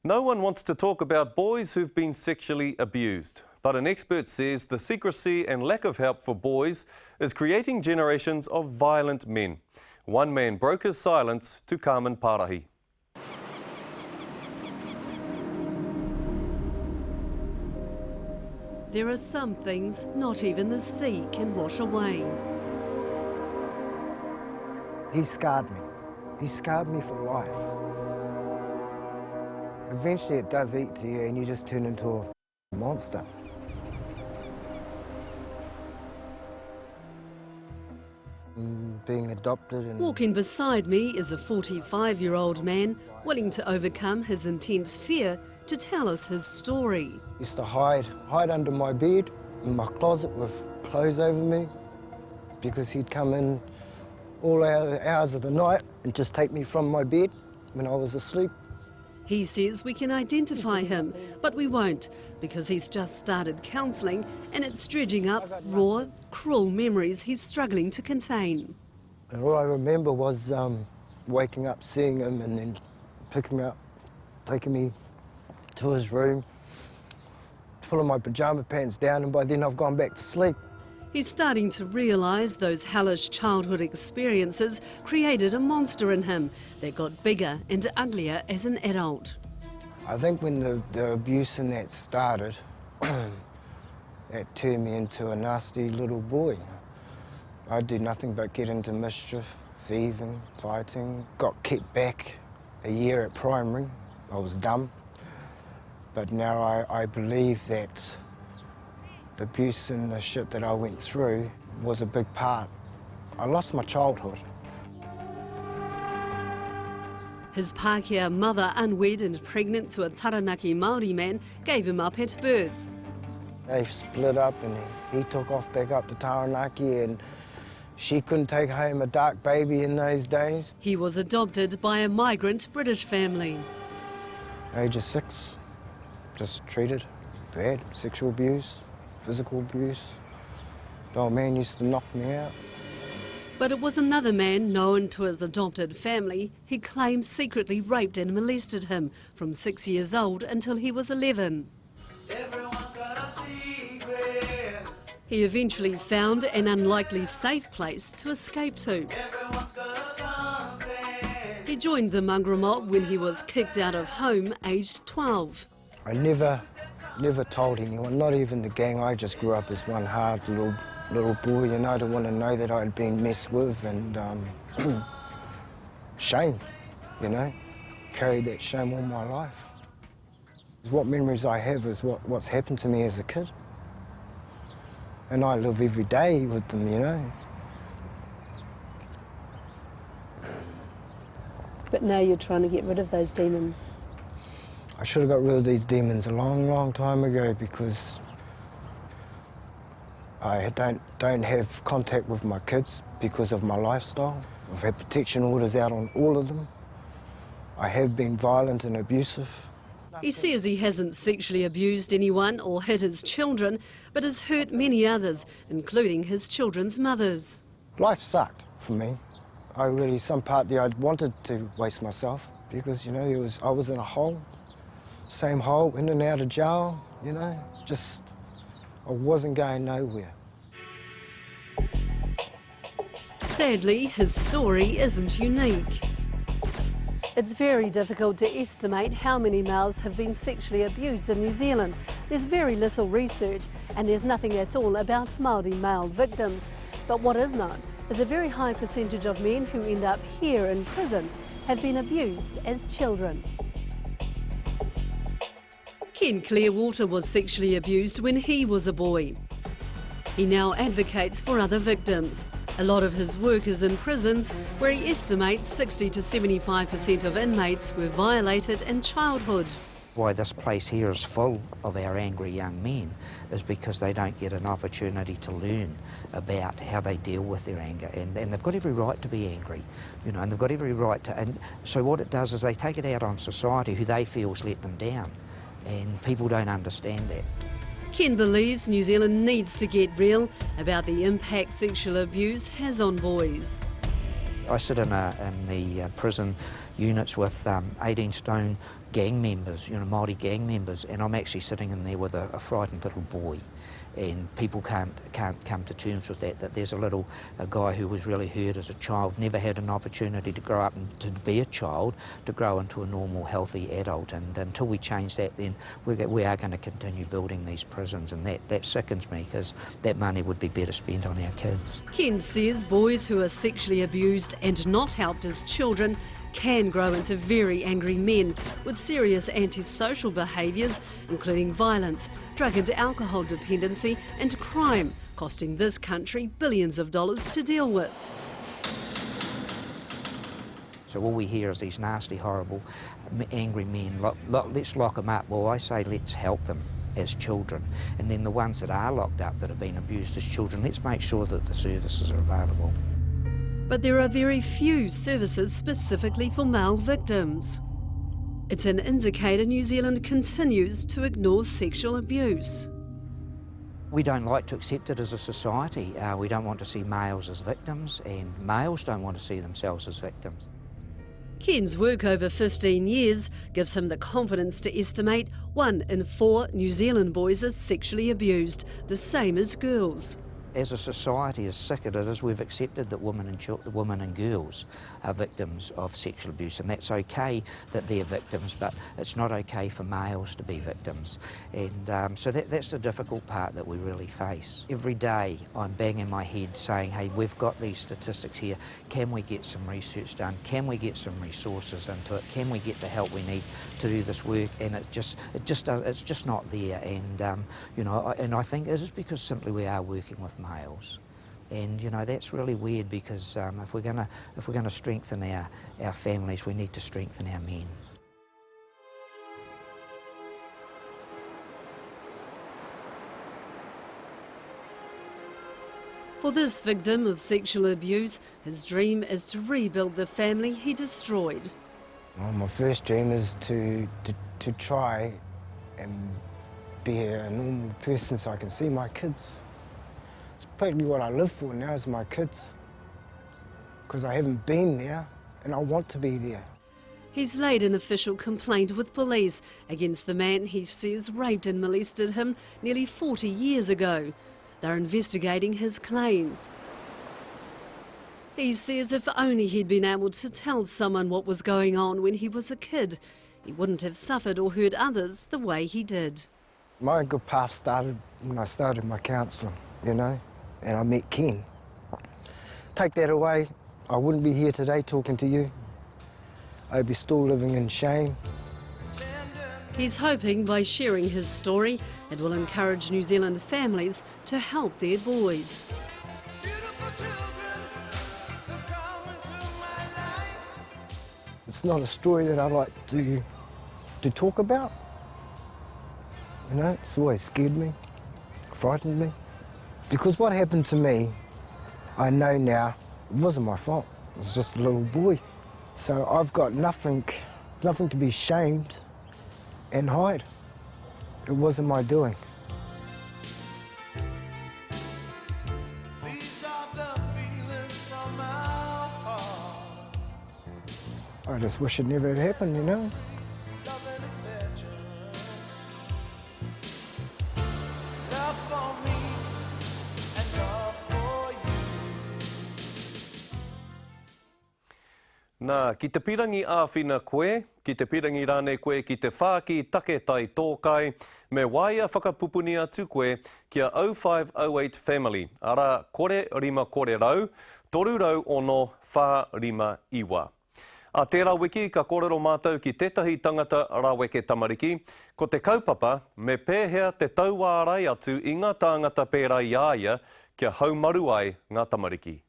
No one wants to talk about boys who've been sexually abused, but an expert says the secrecy and lack of help for boys is creating generations of violent men. One man broke his silence to Carmen Parahi. There are some things not even the sea can wash away. He scarred me. He scarred me for life. Eventually it does eat to you and you just turn into a monster. Being adopted and... Walking beside me is a 45-year-old man willing to overcome his intense fear to tell us his story. Used to hide under my bed, in my closet with clothes over me, because he'd come in all hours of the night and just take me from my bed when I was asleep. He says we can identify him, but we won't, because he's just started counselling and it's dredging up raw, cruel memories he's struggling to contain. And all I remember was waking up, seeing him, and then picking me up, taking me to his room, pulling my pyjama pants down, and by then I've gone back to sleep. He's starting to realise those hellish childhood experiences created a monster in him that got bigger and uglier as an adult. I think when the abuse and that started, that turned me into a nasty little boy. I'd do nothing but get into mischief, thieving, fighting. Got kept back a year at primary. I was dumb. But now I believe that the abuse and the shit that I went through was a big part. I lost my childhood. His Pākehā mother, unwed and pregnant to a Taranaki Māori man, gave him up at birth. They split up and he took off back up to Taranaki, and she couldn't take home a dark baby in those days. He was adopted by a migrant British family. Age of 6, just treated bad, sexual abuse, physical abuse. The old man used to knock me out. But it was another man known to his adopted family. He claims secretly raped and molested him from 6 years old until he was 11. Everyone's got a secret. He eventually found an unlikely safe place to escape to. Everyone's got something. He joined the Mangrama when he was kicked out of home, aged 12. I never told anyone, not even the gang. I just grew up as one hard little boy, you know. I didn't want to know that I'd been messed with, and shame, you know. Carried that shame all my life. What memories I have is what's happened to me as a kid. And I live every day with them, you know. But now you're trying to get rid of those demons. I should have got rid of these demons a long time ago, because I don't have contact with my kids because of my lifestyle. I've had protection orders out on all of them. I have been violent and abusive. He says he hasn't sexually abused anyone or hit his children, but has hurt many others, including his children's mothers. Life sucked for me. Some part there I wanted to waste myself, because, you know, I was in a hole. Same hole, in and out of jail, you know, just, I wasn't going nowhere. Sadly, his story isn't unique. It's very difficult to estimate how many males have been sexually abused in New Zealand. There's very little research and there's nothing at all about Māori male victims. But what is known is a very high percentage of men who end up here in prison have been abused as children. Ken Clearwater was sexually abused when he was a boy. He now advocates for other victims. A lot of his work is in prisons, where he estimates 60 to 75% of inmates were violated in childhood. Why this place here is full of our angry young men is because they don't get an opportunity to learn about how they deal with their anger, and they've got every right to be angry, you know, and they've got every right to, and so what it does is they take it out on society who they feel's let them down, and people don't understand that. Ken believes New Zealand needs to get real about the impact sexual abuse has on boys. I sit in the prison units with 18 stone gang members, Māori gang members, and I'm actually sitting in there with a frightened little boy, and people can't come to terms with that there's a guy who was really hurt as a child, never had an opportunity to grow up and to be a child, to grow into a normal, healthy adult, and until we change that, then we are going to continue building these prisons, and that sickens me, because that money would be better spent on our kids. Ken says boys who are sexually abused and not helped as children can grow into very angry men with serious antisocial behaviours, including violence, drug and alcohol dependency and crime, costing this country billions of dollars to deal with. So all we hear is these nasty, horrible, angry men. Let's lock them up. Well, I say let's help them as children. And then the ones that are locked up that have been abused as children, let's make sure that the services are available. But there are very few services specifically for male victims. It's an indicator New Zealand continues to ignore sexual abuse. We don't like to accept it as a society. We don't want to see males as victims, and males don't want to see themselves as victims. Ken's work over 15 years gives him the confidence to estimate 1 in 4 New Zealand boys are sexually abused, the same as girls. As a society, as sick it is, we've accepted that women and girls are victims of sexual abuse, and that's okay that they're victims, but it's not okay for males to be victims. And so that's the difficult part that we really face. Every day I'm banging my head saying, hey, we've got these statistics here, can we get some research done, can we get some resources into it, can we get the help we need to do this work? And it's just not there, and and I think it is because simply we are working with males, and that's really weird, because if we're going to strengthen our families, we need to strengthen our men. For this victim of sexual abuse, his dream is to rebuild the family he destroyed. Well, my first dream is to try and be a normal person so I can see my kids. It's practically what I live for now, is my kids, because I haven't been there and I want to be there. He's laid an official complaint with police against the man he says raped and molested him nearly 40 years ago. They're investigating his claims. He says if only he'd been able to tell someone what was going on when he was a kid, he wouldn't have suffered or hurt others the way he did. My good path started when I started my counselling, and I met Ken. Take that away, I wouldn't be here today talking to you. I'd be still living in shame. He's hoping by sharing his story, it will encourage New Zealand families to help their boys. It's not a story that I like to talk about. It's always scared me, frightened me. Because what happened to me, I know now, it wasn't my fault. It was just a little boy. So I've got nothing to be ashamed and hide. It wasn't my doing. These are the feelings from our heart. I just wish it never had happened, Love and affection. Love for me and love for you. Nā, ki te pirangi āwhina koe, ki te pirangi rāne koe ki te whāki take tai tōkai, me waia whakapupuni atu koe kia 0508 Family. Ara kore rima kore rau, toru rau ono whā rima iwa. A tērā wiki ka kōrero mātou ki tētahi tangata raweke tamariki, ko te kaupapa me pēhea te tauārai atu i ngā tāngata pērā i āia kia haumaru ai ngā tamariki.